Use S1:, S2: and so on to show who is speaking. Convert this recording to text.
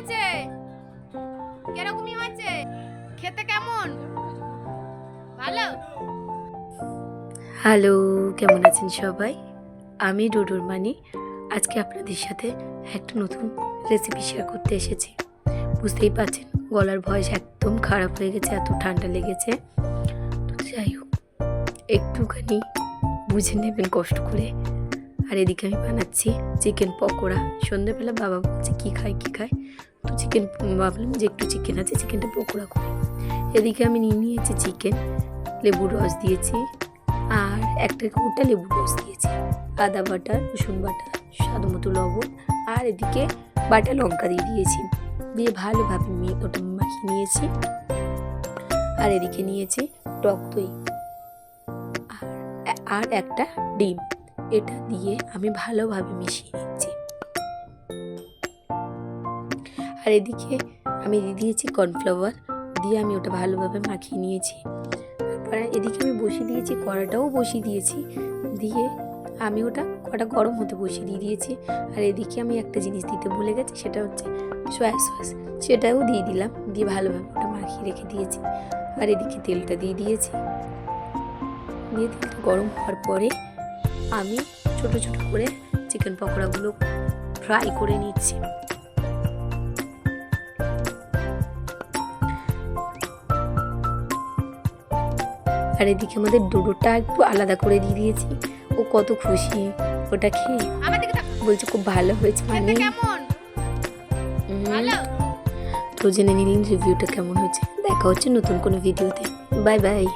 S1: হয়েছে? কিরকমই হয়েছে? খেতে কেমন? ভালো?
S2: হ্যালো, কেমন আছেন সবাই? আমি ডুডুর মানি। আজকে আপনাদের সাথে একটা নতুন রেসিপি শেয়ার করতে এসেছি। বুঝতেই পারছেন গলার ভয়েস একদম খারাপ হয়ে গেছে, এত ঠান্ডা লেগেছে। তো যাই হোক, একটুখানি বুঝে নেবেন কষ্ট করে। আর এদিকে আমি বানাচ্ছি চিকেন পকোড়া। সন্ধ্যেবেলা বাবা বলছে কী খায় তো চিকেন ভাবলাম যে একটু চিকেন আছে, চিকেনটা পকোড়া করি। এদিকে আমি নিয়েছি চিকেন, লেবুর রস দিয়েছি, আর একটা গোটা লেবুর রস দিয়েছি, আদা বাটা, রসুন বাটা, স্বাদ মতো লবণ, আর এদিকে বাটা লঙ্কা দিয়েছি। দিয়ে ভালোভাবে ওটা মাখিয়ে নিয়েছি। আর এদিকে নিয়েছি টক দই আর একটা ডিম। এটা দিয়ে আমি ভালোভাবে মিশিয়ে নিচ্ছি। আর এদিকে আমি দিয়েছি কর্নফ্লাওয়ার, দিয়ে আমি ওটা ভালোভাবে মাখিয়ে নিয়েছি। তারপরে এদিকে আমি বসিয়ে দিয়েছি, কড়াটাও বসিয়ে দিয়েছি, দিয়ে আমি ওটা কড়া গরম হতে বসিয়ে দিয়েছি। আর এদিকে আমি একটা জিনিস দিতে ভুলে গেছি, সেটা হচ্ছে সয়া সস, সেটাও দিয়ে দিলাম। দিয়ে ভালোভাবে ওটা মাখিয়ে রেখে দিয়েছি। আর এদিকে তেলটা দিয়ে দিয়েছি। দিয়ে তেলটা গরম হওয়ার পরে আমি ছোট ছোট করে চিকেন পকোড়াগুলো ফ্রাই করে নিচ্ছি। আর এদিকে আমাদের ডুডুটা একটু আলাদা করে দিয়ে দিয়েছি। ও কত খুশি ওটা খেয়ে, বলছে খুব ভালো হয়েছে মানে। তো জেনে নিলেন রিভিউটা কেমন হয়েছে। দেখা হচ্ছে নতুন কোনো ভিডিওতে। Bye bye.